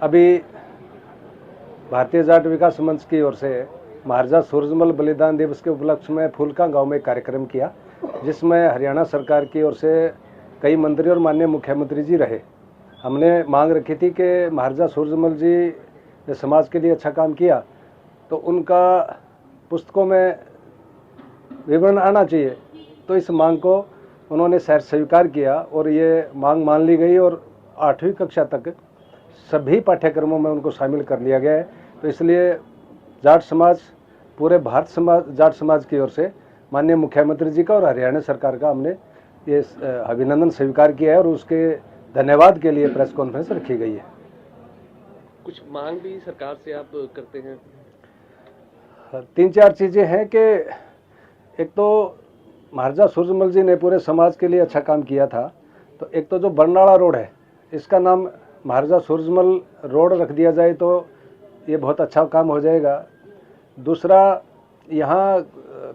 अभी भारतीय जाट विकास मंच की ओर से महाराजा सूरजमल बलिदान दिवस के उपलक्ष्य में फूलका गांव में एक कार्यक्रम किया, जिसमें हरियाणा सरकार की ओर से कई मंत्री और माननीय मुख्यमंत्री जी रहे। हमने मांग रखी थी कि महाराजा सूरजमल जी ने समाज के लिए अच्छा काम किया तो उनका पुस्तकों में विवरण आना चाहिए। तो इस मांग को उन्होंने स्वीकार किया और ये मांग मान ली गई और 8वीं कक्षा तक सभी पाठ्यक्रमों में उनको शामिल कर लिया गया है। तो इसलिए जाट समाज, पूरे भारत समाज, जाट समाज की ओर से माननीय मुख्यमंत्री जी का और हरियाणा सरकार का हमने ये अभिनंदन स्वीकार किया है और उसके धन्यवाद के लिए प्रेस कॉन्फ्रेंस रखी गई है। कुछ मांग भी सरकार से आप करते हैं? 3-4 चीज़ें हैं कि एक तो महाराजा सूरजमल जी ने पूरे समाज के लिए अच्छा काम किया था, तो एक तो जो बरनाला रोड है इसका नाम महाराजा सूरजमल रोड रख दिया जाए तो ये बहुत अच्छा काम हो जाएगा। दूसरा, यहाँ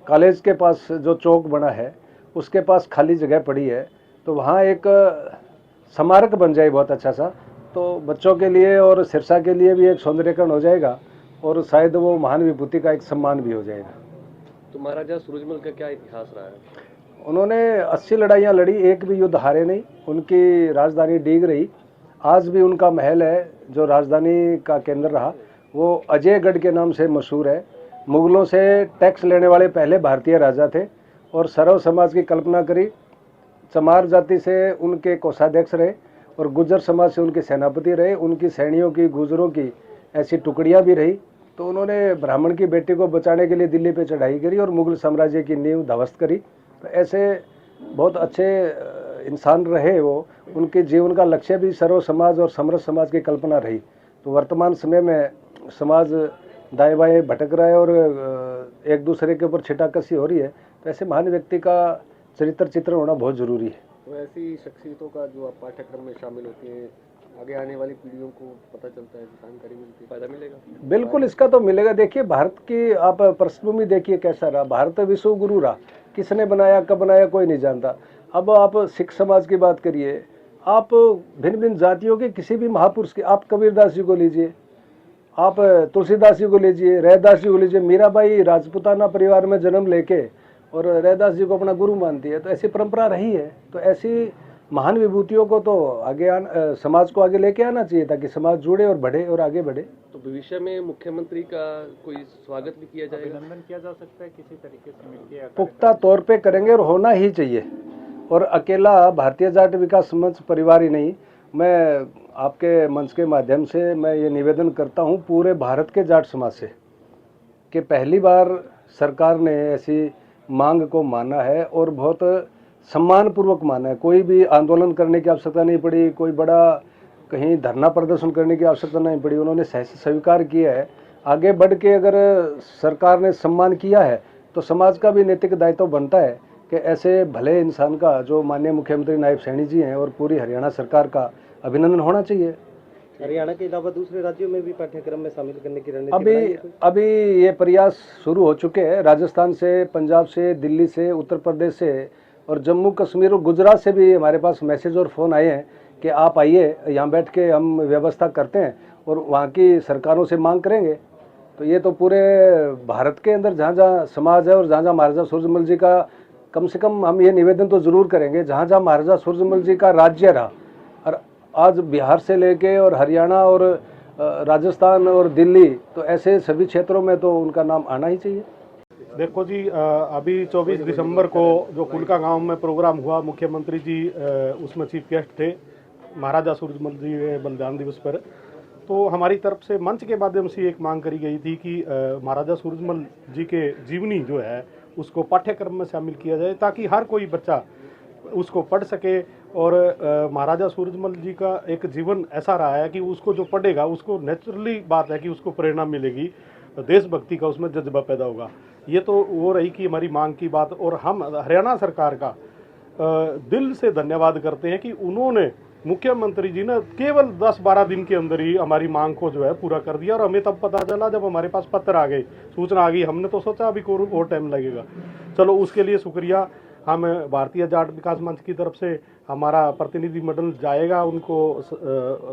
कॉलेज के पास जो चौक बना है उसके पास खाली जगह पड़ी है, तो वहाँ एक स्मारक बन जाए बहुत अच्छा सा, तो बच्चों के लिए और सिरसा के लिए भी एक सौंदर्यीकरण हो जाएगा और शायद वो महान विभूति का एक सम्मान भी हो जाएगा। तो महाराजा सूरजमल का क्या इतिहास रहा है? उन्होंने 80 लड़ाइयाँ लड़ी, एक भी युद्ध हारे नहीं। उनकी राजधानी डीग रही। आज भी उनका महल है जो राजधानी का केंद्र रहा, वो अजयगढ़ के नाम से मशहूर है। मुगलों से टैक्स लेने वाले पहले भारतीय राजा थे और सरव समाज की कल्पना करी। चमार जाति से उनके कोषाध्यक्ष रहे और गुर्जर समाज से उनके सेनापति रहे। उनकी सैनियों की, गुर्जरों की ऐसी टुकड़ियाँ भी रही। तो उन्होंने ब्राह्मण की बेटी को बचाने के लिए दिल्ली पे चढ़ाई करी और मुगल साम्राज्य की नींव ध्वस्त करी। तो ऐसे बहुत अच्छे इंसान रहे वो। उनके जीवन का लक्ष्य भी सर्व समाज और समरस समाज की कल्पना रही। तो वर्तमान समय में समाज दाएं बाएं भटक रहा है और एक दूसरे के ऊपर छिटाकसी हो रही है, तो ऐसे महान व्यक्ति का चरित्र चित्रण होना बहुत ज़रूरी है। तो ऐसी शख्सियतों का जो आप पाठ्यक्रम में शामिल होती हैं, आगे आने वाली पीढ़ियों को पता चलता है, जानकारी मिलती है, फायदा मिलेगा? बिल्कुल, इसका तो मिलेगा। देखिए, भारत की आप पृष्ठभूमि देखिए कैसा रहा। भारत विश्व गुरु रहा, किसने बनाया, कब बनाया, कोई नहीं जानता। अब आप सिख समाज की बात करिए, आप भिन्न भिन्न जातियों के किसी भी महापुरुष के, आप कबीरदास जी को लीजिए, आप तुलसीदास जी को लीजिए, रैदास जी को लीजिए। मीराबाई राजपूताना परिवार में जन्म लेके और रैदास जी को अपना गुरु मानती है, तो ऐसी परंपरा रही है। तो ऐसी महान विभूतियों को तो आगे समाज को आगे लेके आना चाहिए ताकि समाज जुड़े और बढ़े और आगे बढ़े। तो भविष्य में मुख्यमंत्री का कोई स्वागत भी किया जाएगा? अभिनंदन किया जा सकता है किसी तरीके से मिलकर? पुख्ता तौर पे करेंगे और होना ही चाहिए। और अकेला भारतीय जाट विकास मंच परिवार ही नहीं, मैं आपके मंच के माध्यम से मैं ये निवेदन करता हूँ पूरे भारत के जाट समाज से कि पहली बार सरकार ने ऐसी मांग को माना है और बहुत सम्मानपूर्वक माना है। कोई भी आंदोलन करने की आवश्यकता नहीं पड़ी, कोई बड़ा कहीं धरना प्रदर्शन करने की आवश्यकता नहीं पड़ी। उन्होंने स्वीकार किया है। आगे बढ़ के अगर सरकार ने सम्मान किया है तो समाज का भी नैतिक दायित्व बनता है कि ऐसे भले इंसान का, जो माननीय मुख्यमंत्री नायब सैनी जी हैं और पूरी हरियाणा सरकार का अभिनंदन होना चाहिए। हरियाणा के अलावा दूसरे राज्यों में भी पाठ्यक्रम में शामिल करने की रणनीति अभी ये प्रयास शुरू हो चुके हैं। राजस्थान से, पंजाब से, दिल्ली से, उत्तर प्रदेश से और जम्मू कश्मीर और गुजरात से भी हमारे पास मैसेज और फ़ोन आए हैं कि आप आइए, यहाँ बैठ के हम व्यवस्था करते हैं और वहाँ की सरकारों से मांग करेंगे। तो ये तो पूरे भारत के अंदर जहाँ जहाँ समाज है और जहाँ जहाँ महाराजा सूरजमल जी का, कम से कम हम ये निवेदन तो ज़रूर करेंगे, जहाँ जहाँ महाराजा सूरजमल जी का राज्य रहा, और आज बिहार से लेके और हरियाणा और राजस्थान और दिल्ली, तो ऐसे सभी क्षेत्रों में तो उनका नाम आना ही चाहिए। देखो जी, अभी 24 दिसंबर को जो फूलका गांव में प्रोग्राम हुआ, मुख्यमंत्री जी उसमें चीफ गेस्ट थे महाराजा सूरजमल जी बलिदान दिवस पर। तो हमारी तरफ से मंच के माध्यम से एक मांग करी गई थी कि महाराजा सूरजमल जी के जीवनी जो है उसको पाठ्यक्रम में शामिल किया जाए ताकि हर कोई बच्चा उसको पढ़ सके। और महाराजा सूरजमल जी का एक जीवन ऐसा रहा है कि उसको जो पढ़ेगा उसको नेचुरली बात है कि उसको प्रेरणा मिलेगी, देशभक्ति का उसमें जज्बा पैदा होगा। ये तो वो रही कि हमारी मांग की बात। और हम हरियाणा सरकार का दिल से धन्यवाद करते हैं कि उन्होंने, मुख्यमंत्री जी ने केवल 10-12 दिन के अंदर ही हमारी मांग को जो है पूरा कर दिया। और हमें तब पता चला जब हमारे पास पत्र आ गए, सूचना आ गई। हमने तो सोचा अभी और टाइम लगेगा। चलो, उसके लिए शुक्रिया। हम भारतीय जाट विकास मंच की तरफ से हमारा प्रतिनिधिमंडल जाएगा उनको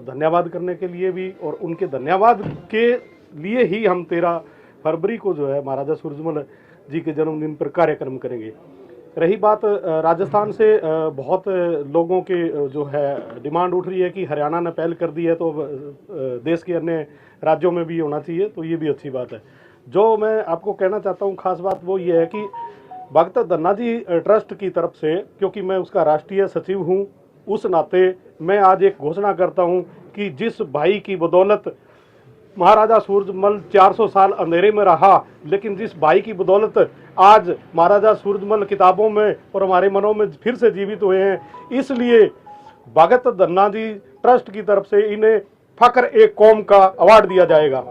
धन्यवाद करने के लिए भी, और उनके धन्यवाद के लिए ही हम 13 फरवरी को जो है महाराजा सूरजमल जी के जन्मदिन पर कार्यक्रम करेंगे। रही बात राजस्थान से बहुत लोगों के जो है डिमांड उठ रही है कि हरियाणा ने पहल कर दी है तो देश के अन्य राज्यों में भी होना चाहिए, तो ये भी अच्छी बात है। जो मैं आपको कहना चाहता हूँ खास बात वो ये है कि भगत धन्ना जी ट्रस्ट की तरफ से, क्योंकि मैं उसका राष्ट्रीय सचिव हूँ, उस नाते मैं आज एक घोषणा करता हूँ कि जिस भाई की बदौलत महाराजा सूरजमल 400 साल अंधेरे में रहा, लेकिन जिस भाई की बदौलत आज महाराजा सूरजमल किताबों में और हमारे मनों में फिर से जीवित हुए हैं, इसलिए भगत धन्ना जी ट्रस्ट की तरफ से इन्हें फक्र एक कौम का अवार्ड दिया जाएगा।